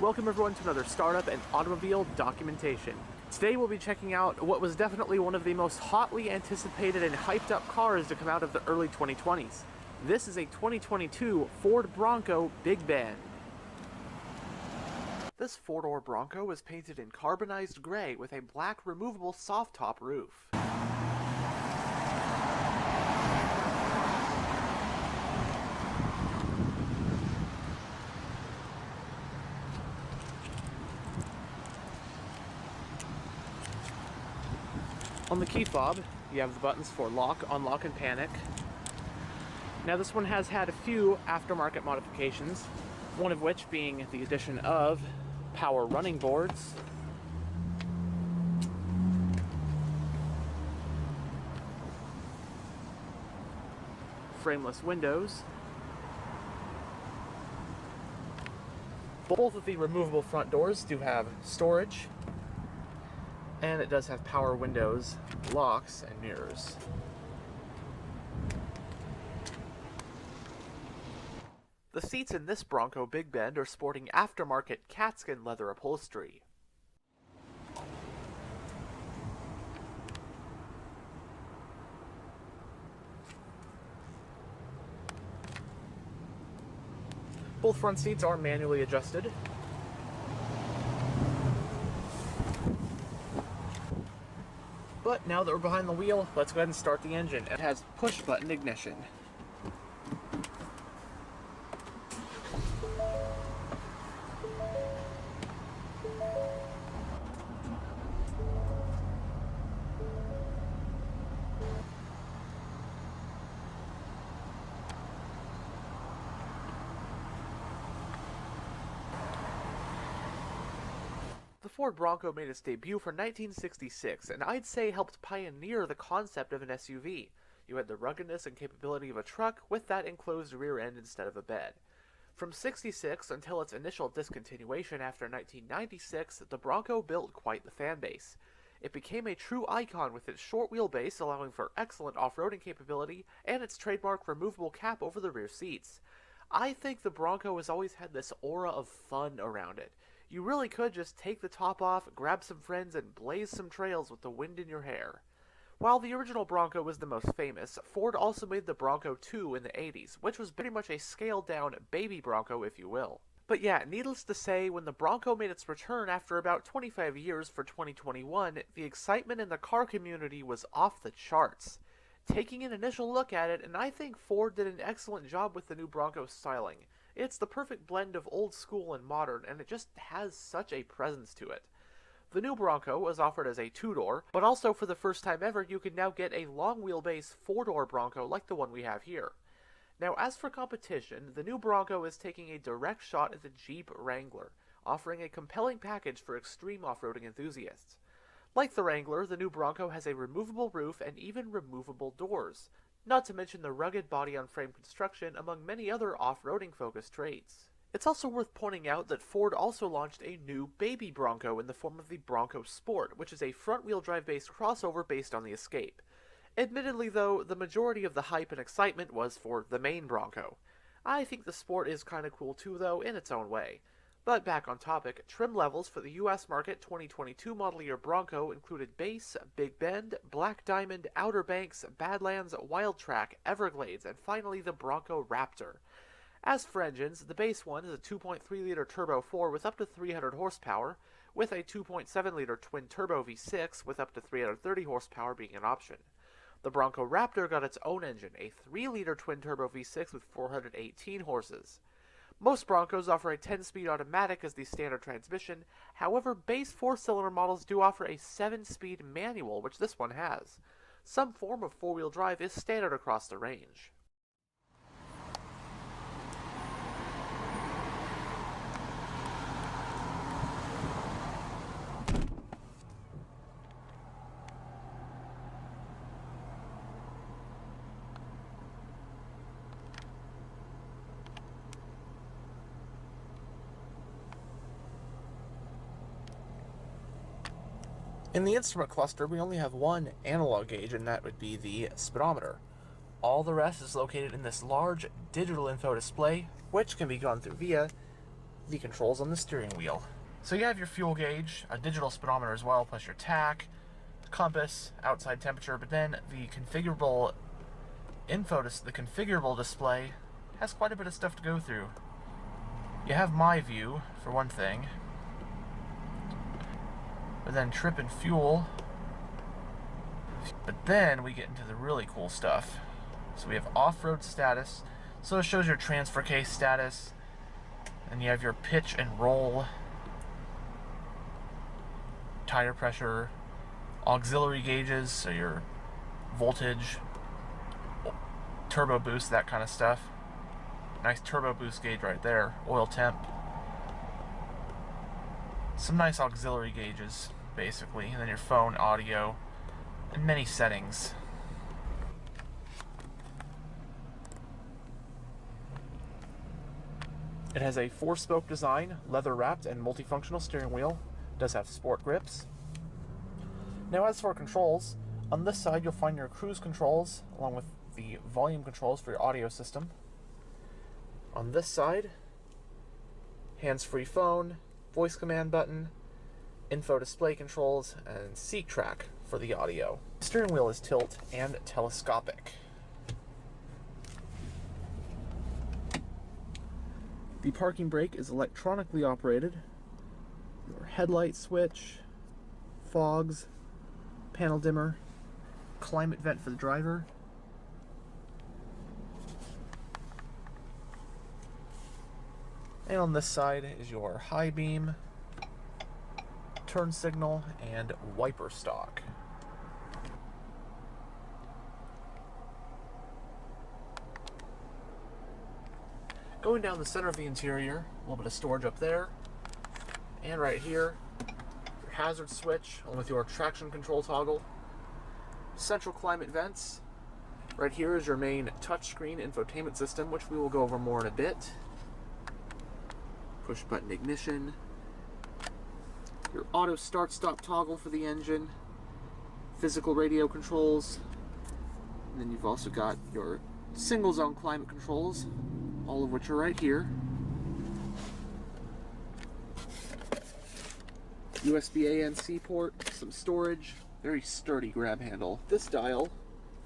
Welcome everyone to another startup and automobile documentation. Today we'll be checking out what was definitely one of the most hotly anticipated and hyped up cars to come out of the early 2020s. This is a 2022 Ford Bronco Big Bend. This four-door Bronco is painted in carbonized gray with a black removable soft top roof. On the key fob, you have the buttons for lock, unlock, and panic. Now this one has had a few aftermarket modifications, one of which being the addition of power running boards, frameless windows, both of the removable front doors do have storage, and it does have power windows, locks, and mirrors. The seats in this Bronco Big Bend are sporting aftermarket catskin leather upholstery. Both front seats are manually adjusted. But now that we're behind the wheel, let's go ahead and start the engine. It has push-button ignition. The Ford Bronco made its debut for 1966, and I'd say helped pioneer the concept of an SUV. You had the ruggedness and capability of a truck with that enclosed rear end instead of a bed. From 66 until its initial discontinuation after 1996, the Bronco built quite the fan base. It became a true icon with its short wheelbase allowing for excellent off-roading capability and its trademark removable cap over the rear seats. I think the Bronco has always had this aura of fun around it. You really could just take the top off, grab some friends, and blaze some trails with the wind in your hair. While the original Bronco was the most famous, Ford also made the Bronco 2 in the 80s, which was pretty much a scaled-down baby Bronco, if you will. But yeah, needless to say, when the Bronco made its return after about 25 years for 2021, the excitement in the car community was off the charts. Taking an initial look at it, and I think Ford did an excellent job with the new Bronco styling. It's the perfect blend of old school and modern, and it just has such a presence to it. The new Bronco was offered as a two-door, but also for the first time ever you can now get a long wheelbase four-door Bronco like the one we have here. Now as for competition, the new Bronco is taking a direct shot at the Jeep Wrangler, offering a compelling package for extreme off-roading enthusiasts. Like the Wrangler, the new Bronco has a removable roof and even removable doors, not to mention the rugged body-on-frame construction among many other off-roading focused traits. It's also worth pointing out that Ford also launched a new baby Bronco in the form of the Bronco Sport, which is a front-wheel drive-based crossover based on the Escape. Admittedly though, the majority of the hype and excitement was for the main Bronco. I think the Sport is kinda cool too though, in its own way. But back on topic, trim levels for the US market 2022 model year Bronco included Base, Big Bend, Black Diamond, Outer Banks, Badlands, Wildtrak, Everglades, and finally the Bronco Raptor. As for engines, the base one is a 2.3-liter turbo 4 with up to 300 horsepower, with a 2.7-liter twin-turbo V6 with up to 330 horsepower being an option. The Bronco Raptor got its own engine, a 3-liter twin-turbo V6 with 418 horses. Most Broncos offer a 10-speed automatic as the standard transmission, however base 4-cylinder models do offer a 7-speed manual, which this one has. Some form of 4-wheel drive is standard across the range. In the instrument cluster, we only have one analog gauge, and that would be the speedometer. All the rest is located in this large digital info display, which can be gone through via the controls on the steering wheel. So you have your fuel gauge, a digital speedometer as well, plus your tach, compass, outside temperature, but then the configurable the configurable display has quite a bit of stuff to go through. You have My View, for one thing, but then trip and fuel. But then we get into the really cool stuff. So we have off-road status, so it shows your transfer case status, and you have your pitch and roll, tire pressure, auxiliary gauges, so your voltage, turbo boost, that kind of stuff. Nice turbo boost gauge right there, oil temp. Some nice auxiliary gauges, basically, and then your phone, audio, and many settings. It has a 4-spoke design, leather-wrapped, and multifunctional steering wheel. It does have sport grips. Now as for controls, on this side you'll find your cruise controls, along with the volume controls for your audio system. On this side, hands-free phone, voice command button, info display controls, and seat track for the audio. The steering wheel is tilt and telescopic. The parking brake is electronically operated. Your headlight switch, fogs, panel dimmer, climate vent for the driver. And on this side is your high beam, turn signal, and wiper stalk. Going down the center of the interior, a little bit of storage up there, and right here, your hazard switch, along with your traction control toggle, central climate vents. Right here is your main touchscreen infotainment system, which we will go over more in a bit. Push button ignition, your auto start stop toggle for the engine, physical radio controls, and then you've also got your single zone climate controls, all of which are right here. USB ANC port, some storage, very sturdy grab handle. This dial,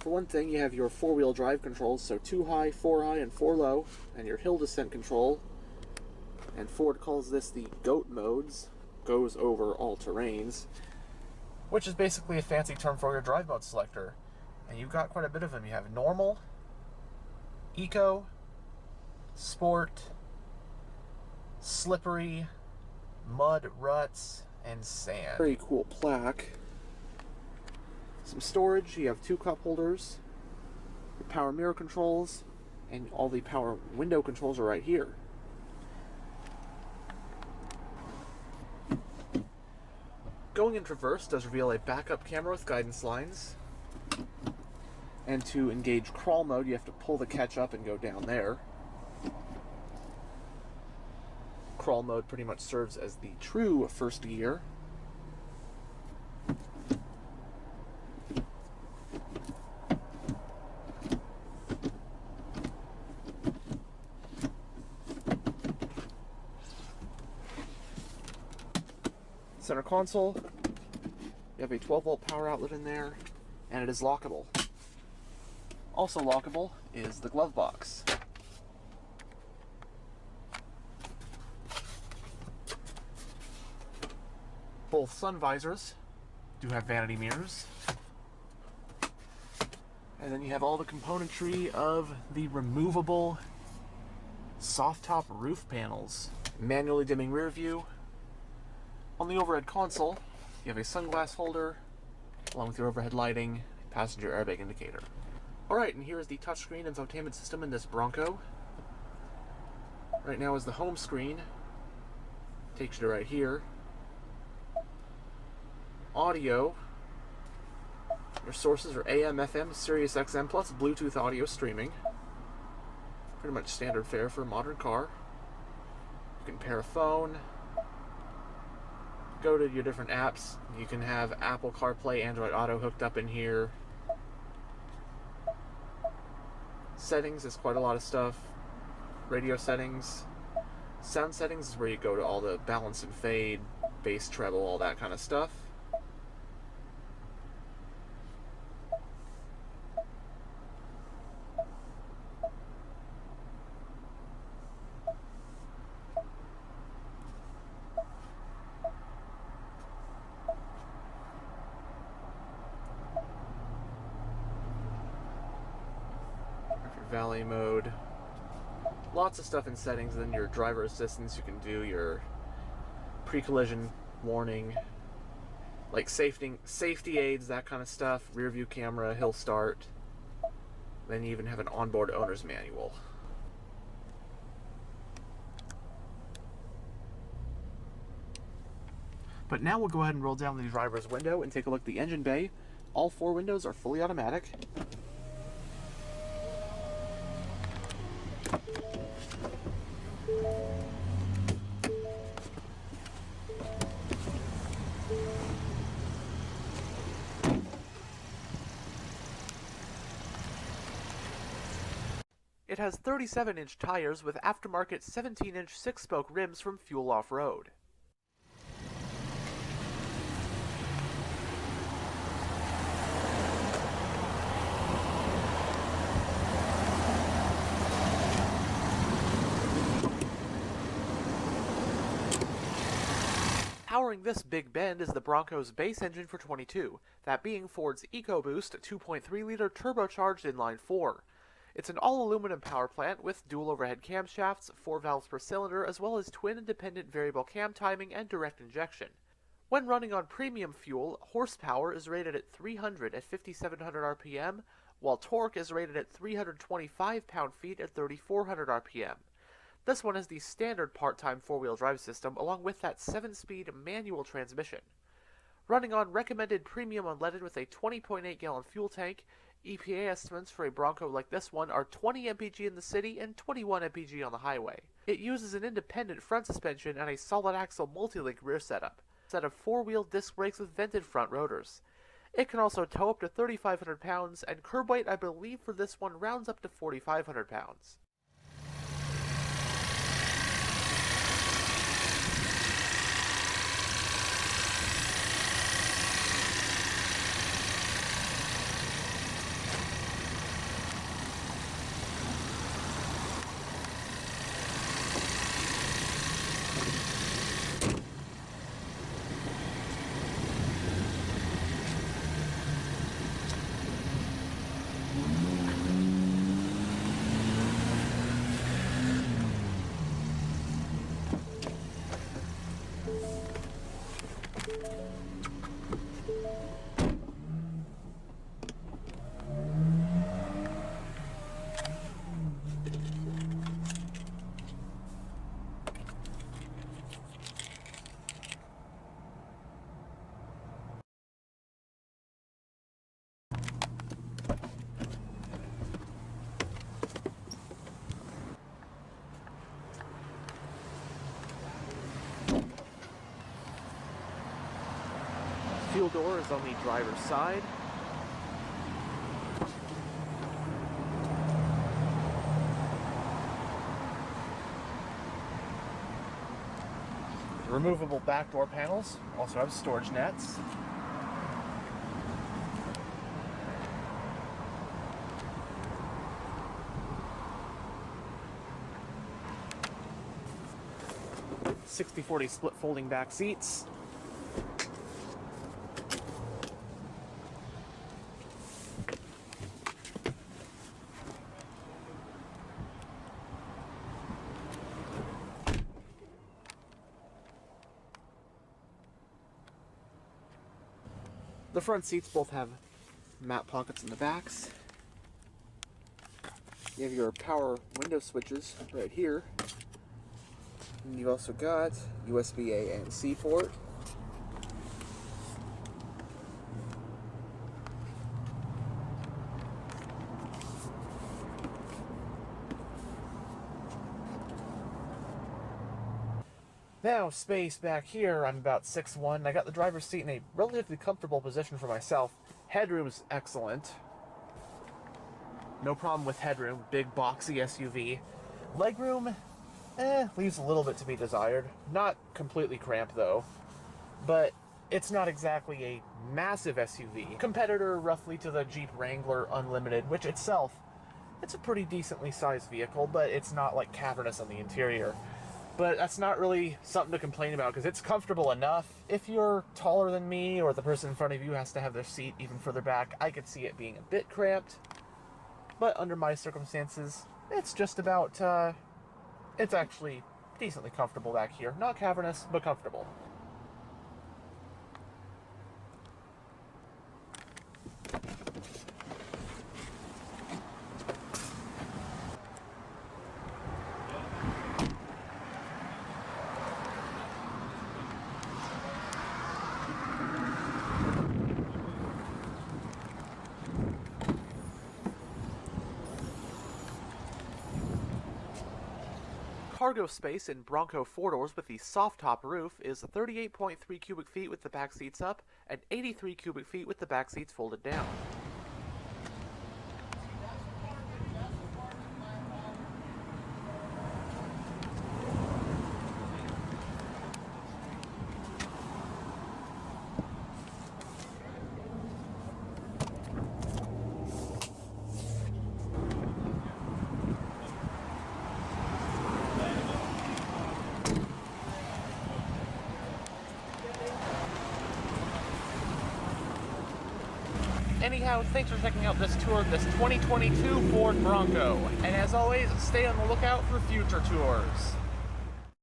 for one thing, you have your 4-wheel drive controls, so 2 high, 4 high, and 4 low, and your hill descent control. And Ford calls this the GOAT modes, goes over all terrains, which is basically a fancy term for your drive mode selector. And you've got quite a bit of them. You have normal, eco, sport, slippery, mud, ruts, and sand. Very cool plaque. Some storage. You have 2 cup holders, your power mirror controls, and all the power window controls are right here. Going in reverse does reveal a backup camera with guidance lines. And to engage crawl mode, you have to pull the catch up and go down there. Crawl mode pretty much serves as the true first gear. Center console, you have a 12-volt power outlet in there, and it is lockable. Also lockable is the glove box. Both sun visors do have vanity mirrors. And then you have all the componentry of the removable soft top roof panels. Manually dimming rear view. On the overhead console, you have a sunglass holder, along with your overhead lighting, passenger airbag indicator. Alright, and here is the touchscreen infotainment system in this Bronco. Right now is the home screen. Takes you to right here. Audio. Your sources are AM, FM, Sirius XM, plus Bluetooth audio streaming. Pretty much standard fare for a modern car. You can pair a phone. Go to your different apps. You can have Apple CarPlay, Android Auto hooked up in here. Settings is quite a lot of stuff. Radio settings. Sound settings is where you go to all the balance and fade, bass, treble, all that kind of stuff. Valet mode. Lots of stuff in settings, then your driver assistance, you can do your pre-collision warning, like safety aids, that kind of stuff, rear view camera, hill start. Then you even have an onboard owner's manual. But now we'll go ahead and roll down the driver's window and take a look at the engine bay. All 4 windows are fully automatic. It has 37-inch tires with aftermarket 17-inch 6-spoke rims from Fuel Off-Road. Powering this big bend is the Bronco's base engine for 22, that being Ford's EcoBoost 2.3-liter turbocharged inline-4. It's an all-aluminum power plant with dual overhead camshafts, 4 valves per cylinder, as well as twin independent variable cam timing and direct injection. When running on premium fuel, horsepower is rated at 300 at 5,700 RPM, while torque is rated at 325 pound-feet at 3,400 RPM. This one has the standard part-time 4-wheel drive system along with that 7-speed manual transmission. Running on recommended premium unleaded with a 20.8-gallon fuel tank, EPA estimates for a Bronco like this one are 20 mpg in the city and 21 mpg on the highway. It uses an independent front suspension and a solid axle multi-link rear setup, set of 4-wheel disc brakes with vented front rotors. It can also tow up to 3,500 pounds, and curb weight I believe for this one rounds up to 4,500 pounds. Fuel door is on the driver's side. Removable back door panels also have storage nets. (60/40) split folding back seats. The front seats both have mat pockets in the backs. You have your power window switches right here. And you've also got USB A and C port. Now, space back here, I'm about 6'1". I got the driver's seat in a relatively comfortable position for myself. Headroom's excellent. No problem with headroom. Big, boxy SUV. Legroom, Leaves a little bit to be desired. Not completely cramped though, but it's not exactly a massive SUV. Competitor roughly to the Jeep Wrangler Unlimited, which itself, it's a pretty decently sized vehicle, but it's not like cavernous on the interior. But that's not really something to complain about because it's comfortable enough. If you're taller than me or the person in front of you has to have their seat even further back, I could see it being a bit cramped. But under my circumstances, it's just about, it's actually decently comfortable back here. Not cavernous, but comfortable. Cargo space in Bronco 4-doors with the soft top roof is 38.3 cubic feet with the back seats up and 83 cubic feet with the back seats folded down. Anyhow, thanks for checking out this tour of this 2022 Ford Bronco, and as always, stay on the lookout for future tours.